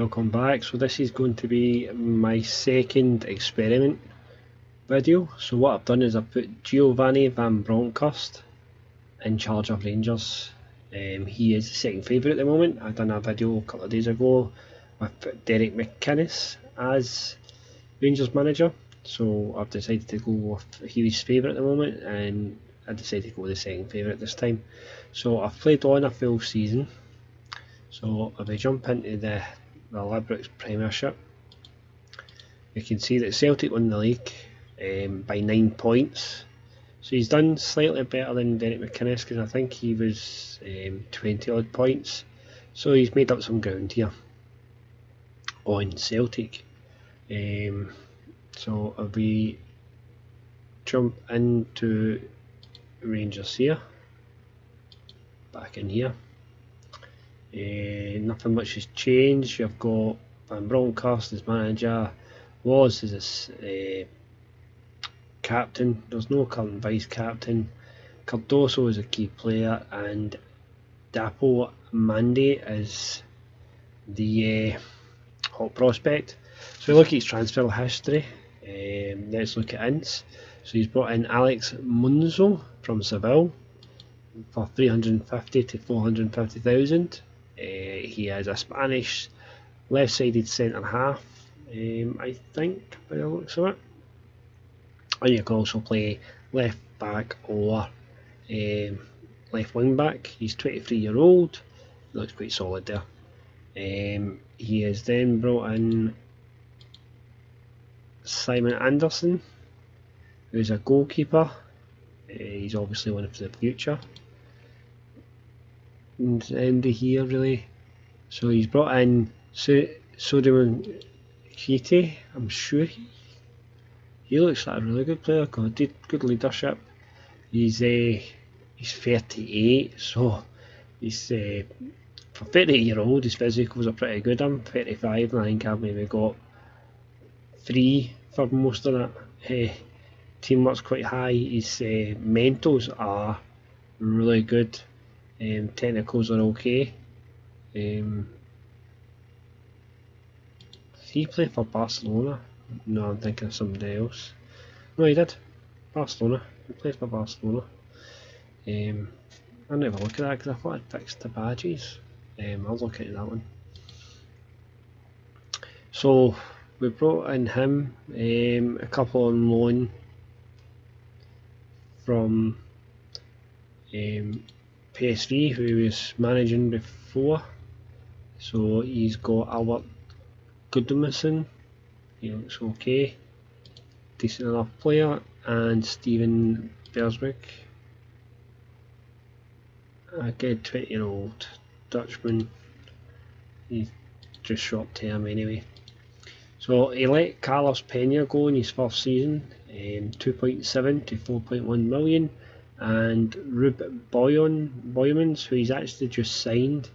welcome back. So this is going to be my second experiment video. So what I've done is I've put Giovanni van Bronckhorst in charge of Rangers. He is the second favourite at the moment. I've done a video a couple of days ago with Derek McInnes as Rangers manager, so I've decided to go with his favourite at the moment, and I decided to go with the second favourite this time. So I've played on a full season. So if I jump into the Ladbrokes Premiership, you can see that Celtic won the league by 9 points. So he's done slightly better than Derek McInnes, because I think he was 20 odd points. So he's made up some ground here on Celtic. So if we jump into Rangers here, back in here, nothing much has changed. You've got Van Bronckhorst as manager, was as captain. There's no current vice captain. Cardoso is a key player, and Dapo Mandi is the hot prospect. So we look at his transfer history. Let's look at ins. So he's brought in Alex Munzo from Seville for 350 to 450,000. He is a Spanish left-sided centre half, I think, by the looks of it. And you can also play left back or left wing back. He's 23-year-old. He looks quite solid there. He has then brought in Simon Anderson, who's a goalkeeper. He's obviously one for the future. And the end of here, really. So he's brought in Sodiman Kite. I'm sure he looks like a really good player. Did good leadership. He's 38, so he's for 38-year-old, his physicals are pretty good. I'm 35 and I think I've maybe got 3 for most of that. Teamwork's quite high. His mentals are really good. Technicals are okay. He played for Barcelona. No, I'm thinking of somebody else. No, he did. Barcelona. He played for Barcelona. I'll never look at that because I thought I'd fixed the badges. I'll look at that one. So we brought in him, a couple on loan from PSV, who he was managing before. So he's got Albert Gudmundsson. He looks okay, decent enough player, and Steven Bersberg, a good 20-year-old Dutchman. He's just short term anyway. So he let Carlos Pena go in his first season, 2.7 to 4.1 million, and Rube Boymans, who he's actually just signed,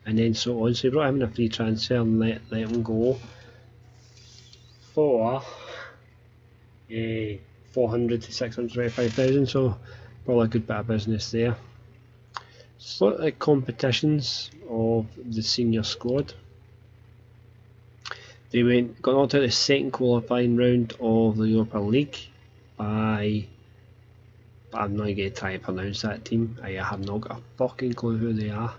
and then so on. So he brought him in a free transfer and let him go for 400 to 625,000. So probably a good bit of business there. So look at the competitions of the senior squad. They got knocked out the second qualifying round of the Europa League by, I'm not going to try to pronounce that team. I have not got a fucking clue who they are.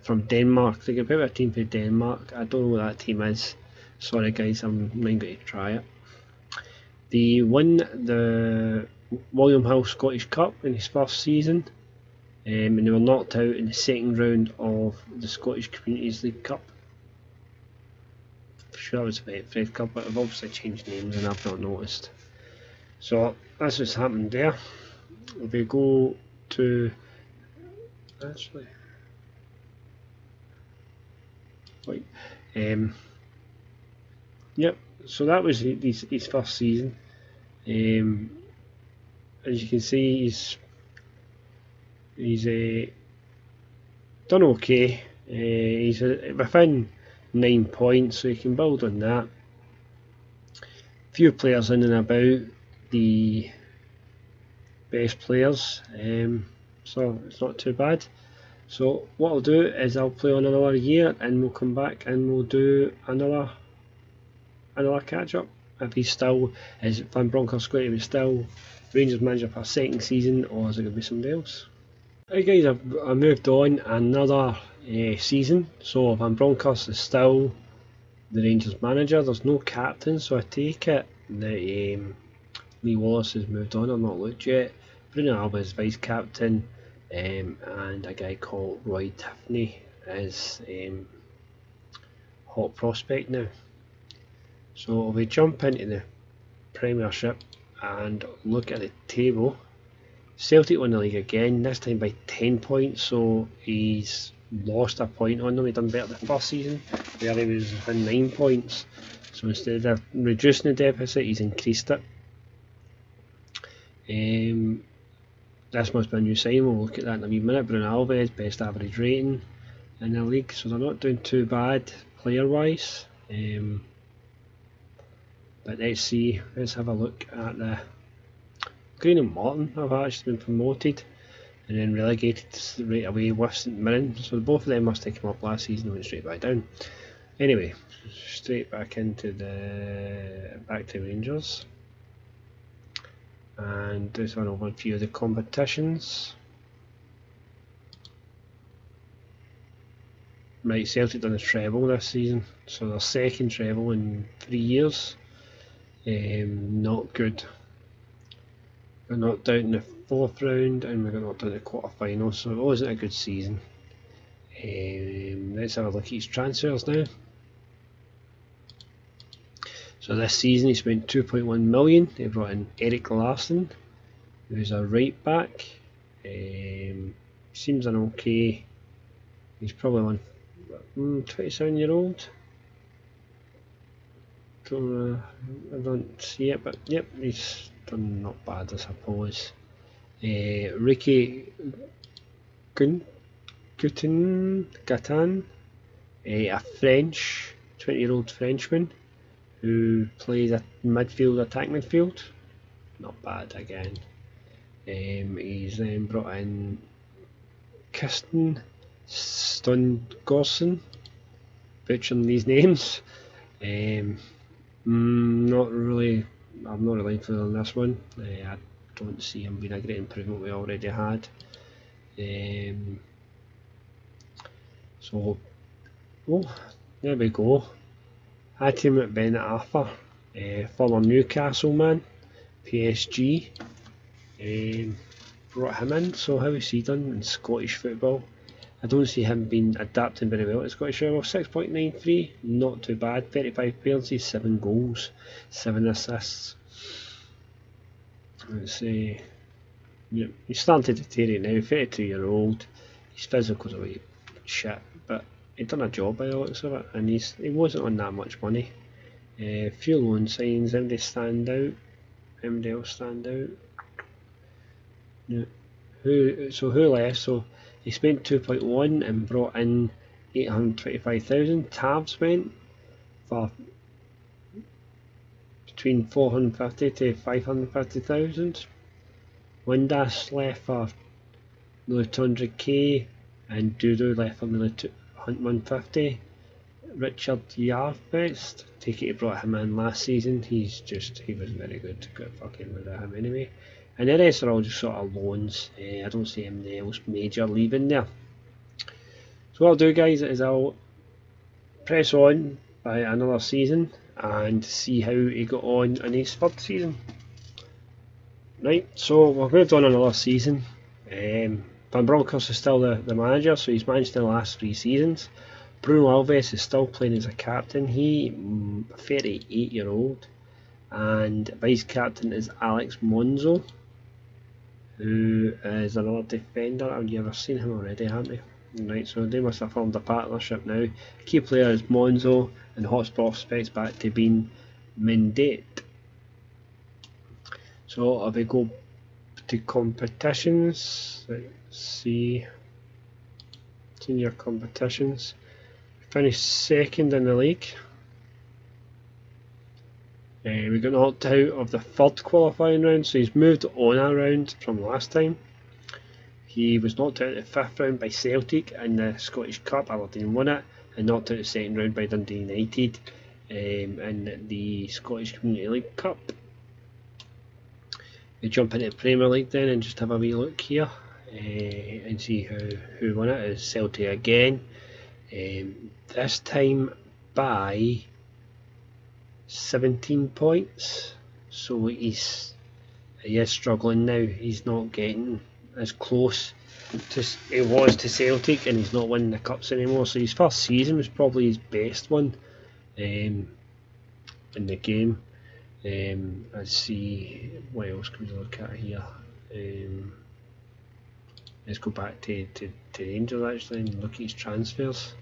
From Denmark. They got a team from Denmark. I don't know what that team is. Sorry guys, I'm not going to try it. They won the William Hill Scottish Cup in his first season, and they were knocked out in the second round of the Scottish Communities League Cup. I'm sure that was the Fred Cup, but I've obviously changed names and I've not noticed. So that's what's happened there. If we go to actually, like, yep. So that was his first season. As you can see, he's done okay. He's within 9 points, so you can build on that. Few players in and about the best players, so it's not too bad. So what I'll do is I'll play on another year and we'll come back and we'll do another catch up. If he's still, is Van Bronckhorst going to be still Rangers manager for a second season, or is it going to be somebody else? Right guys, I've moved on another season. So Van Bronckhorst is still the Rangers manager. There's no captain, so I take it that Lee Wallace has moved on. I've not looked yet. Bruno Alves vice captain, and a guy called Roy Tiffany is hot prospect now. So we jump into the Premiership and look at the table. Celtic won the league again, this time by 10 points, so he's lost a point on them. He done better the first season where he was on 9 points, so instead of reducing the deficit he's increased it. This must be a new sign, we'll look at that in a wee minute. Bruno Alves, best average rating in the league, so they're not doing too bad player wise. But let's have a look at the Green and Morton. Have actually been promoted and then relegated right away with St Mirren, so both of them must have come up last season and went straight back down. Anyway, straight back into back to Rangers and do an overview of the competitions. Right, Celtic done a treble this season, so their second treble in 3 years. Not good. Got knocked out in the 4th round and we got knocked out in the quarter final, so it wasn't a good season. Let's have a look at his transfers now. So this season he spent 2.1 million. They brought in Eric Larsson, who's a right back. Seems an okay. He's probably 27-year-old. I don't see it, but yep, he's done not bad, I suppose. Ricky Gatan, a French 20-year-old Frenchman who plays a attack midfield. Not bad again. He's then brought in Kirsten Stungorsen, butchering these names. Not really. I'm not really influenced on this one. I don't see him being a great improvement we already had. So, there we go. Had him at Bennett Arthur, former Newcastle man, PSG. Brought him in. So how has he done in Scottish football? I don't see him being adapting very well to Scottish football. 6.93, not too bad. 35 appearances, 7 goals, 7 assists. Let's see. Yep, he's starting to deteriorate now. 32-year-old. His physical's a wee shit, but he'd done a job by the looks of it, and he wasn't on that much money. Few loan signs. Anybody stand out? Anybody else stand out? No. Who left? So he spent 2.1 and brought in 825,000. Tabs went for between 450 to 550,000. Windass left for nearly 200k, and Dudu left for nearly 150. Richard Yarvest, take it, he brought him in last season. He was very good. Got fucking rid of him anyway. And the rest are all just sort of loans. I don't see anything else major leaving there. So what I'll do, guys, is I'll press on by another season and see how he got on in his 3rd season. Right, so we've moved on another season. Van Bronckhorst is still the manager, so he's managed the last 3 seasons. Bruno Alves is still playing as a captain. He 38-year-old, and vice captain is Alex Monzo, who is another defender. Have you ever seen him already, haven't you? Right, so they must have formed a partnership now. Key player is Monzo, and hot prospects back to being Mendet. So if we go to competitions, let's see, senior competitions, finished 2nd in the league. We got knocked out of the 3rd qualifying round, so he's moved on a round from last time. He was knocked out in the 5th round by Celtic in the Scottish Cup. Aberdeen won it, and knocked out in the 2nd round by Dundee United in the Scottish Community League Cup. We jump into the Premier League then and just have a wee look here and see who won it. It's Celtic again. This time by 17 points. So he is struggling now. He's not getting as close to he was to Celtic, and he's not winning the cups anymore. So his first season was probably his best one in the game. Let's see what else can we look at here. Let's go back to Rangers actually and look at his transfers.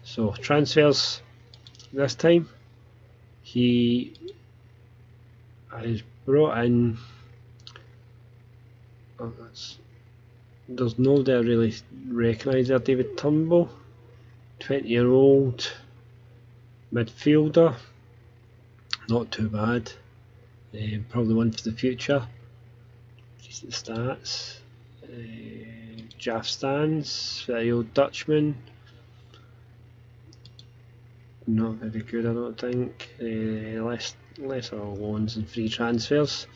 So transfers this time, he has brought in. There's no that I really recognise there. David Turnbull, 20-year-old midfielder, not too bad. Probably one for the future. Decent stats. Jaff Stans, the old Dutchman, not very good I don't think. Less loans and free transfers.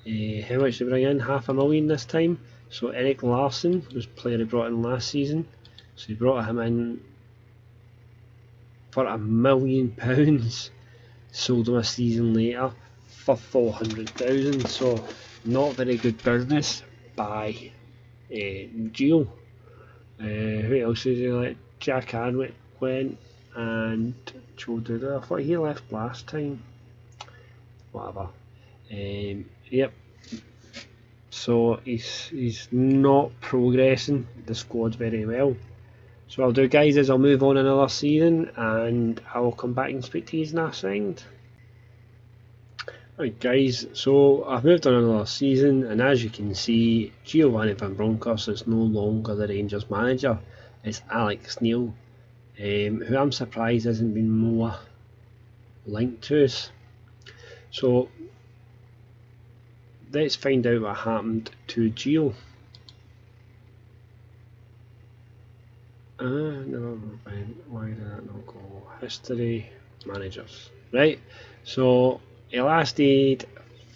How much did they bring in? $500,000 this time. So Eric Larsson was the player he brought in last season, so he brought him in for £1 million, sold him a season later for 400,000. So not very good business by Gio. Who else is he like? Jack Hardwick went, and Joe Duda. I thought he left last time. Whatever. Yep. So he's not progressing the squad very well. So what I'll do, guys, is I'll move on another season, and I will come back and speak to you in a second. Right guys, so I've moved on another season, and as you can see, Giovanni van Bronckhorst is no longer the Rangers manager. It's Alex Neil, who I'm surprised hasn't been more linked to us. So let's find out what happened to Gio. Never mind. Why did that not go? History, managers. Right, so he lasted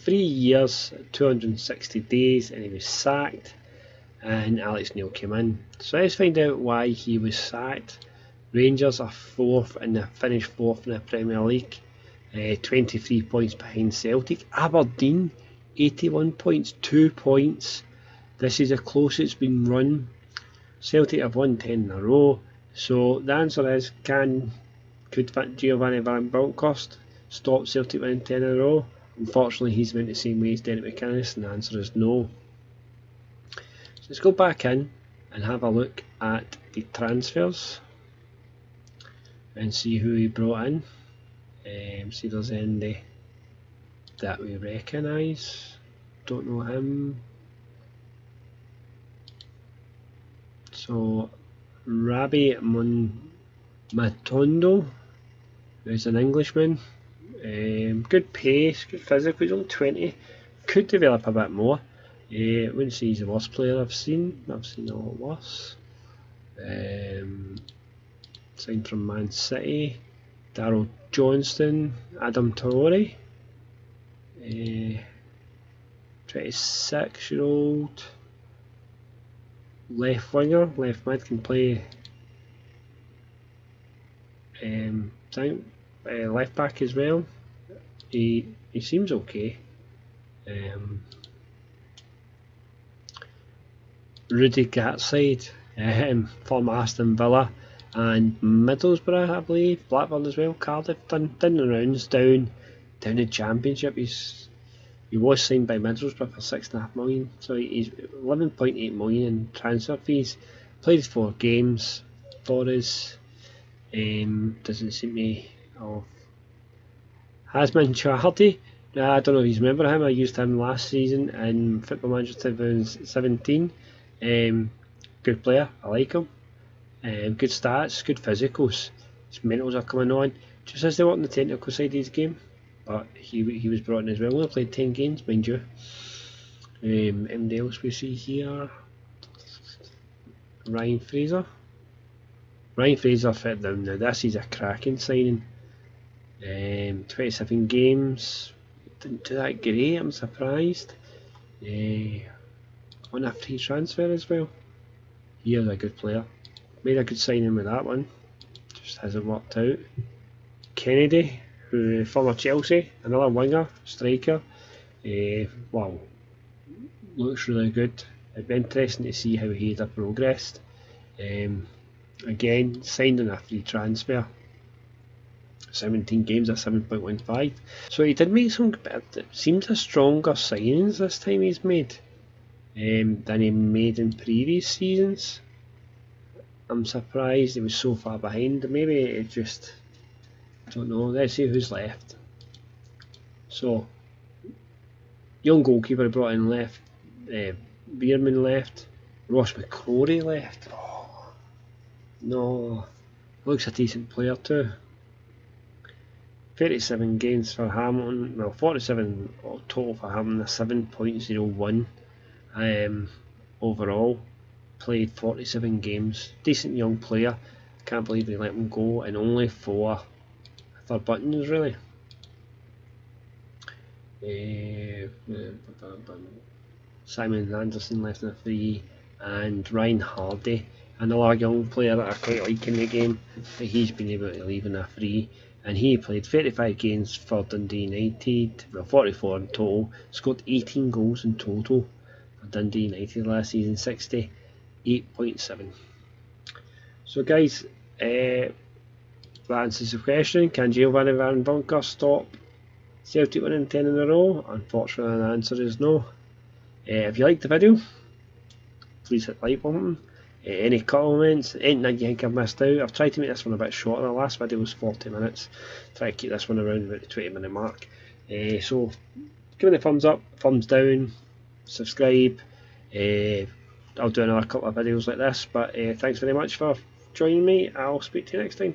3 years, 260 days, and he was sacked, and Alex Neil came in. So let's find out why he was sacked. Rangers are fourth, and they finished fourth in the Premier League, 23 points behind Celtic. Aberdeen, 81 points, 2 points. This is the closest it's been run. Celtic have won 10 in a row. So the answer is, could Giovanni van Bronckhorst stop Celtic winning 10 in a row? Unfortunately, he's went the same way as Derek McInnes, and the answer is no. So let's go back in and have a look at the transfers and see who he brought in. See if there's any that we recognise. Don't know him. So Rabbi Matondo, who's an Englishman. Good pace, good physical. He's only 20. Could develop a bit more. I wouldn't say he's the worst player I've seen. I've seen a lot worse. Signed from Man City. Darryl Johnston, Adam Traore, 26-year-old left winger, left mid, can play left back as well. He seems okay. Rudy Gatside, from Aston Villa and Middlesbrough, I believe, Blackburn as well, Cardiff, done the rounds down the Championship. He was signed by Middlesbrough for $6.5 million, so he's $11.8 million in transfer fees. Played 4 games for us. Doesn't seem to have. Hasman Charity, I don't know if you remember him. I used him last season in Football Manager 2017. Good player, I like him. Good stats, good physicals. His mentals are coming on. Just as they work on the technical side of his game, but he was brought in as well. Only played 10 games, mind you. Anybody else we see here? Ryan Fraser. Ryan Fraser fit down now. This is a cracking signing. 27 games. Didn't do that great, I'm surprised. On a free transfer as well. He is a good player. Made a good signing with that one. Just hasn't worked out. Kennedy, who former Chelsea, another winger, striker. Well, looks really good. It'd be interesting to see how he'd have progressed. Again, signed on a free transfer. 17 games at 7.15. So he did make some, it seems a stronger signings this time he's made than he made in previous seasons. I'm surprised he was so far behind. Maybe it just, I don't know. Let's see who's left. So, young goalkeeper brought in left. Bierman left. Ross McCrory left. Oh, no. Looks a decent player too. 37 games for Hamilton. Well, 47 total for Hamilton. A 7.01 overall. Played 47 games. Decent young player. Can't believe they let him go, and only for third buttons really. Simon Anderson left in a free, and Ryan Hardy, another young player that I quite like in the game, but he's been able to leave in a free, and he played 35 games for Dundee United, well 44 in total, scored 18 goals in total for Dundee United last season, 68.7. So guys, that answers the question, can Giovanni van Bronckhorst stop Celtic winning 10 in a row? Unfortunately the answer is no. If you liked the video, please hit the like button. Any comments, anything that you think I've missed out. I've tried to make this one a bit shorter. The last video was 40 minutes. Try to keep this one around about the 20-minute mark. So give it a thumbs up, thumbs down, subscribe. I'll do another couple of videos like this, but thanks very much for joining me. I'll speak to you next time.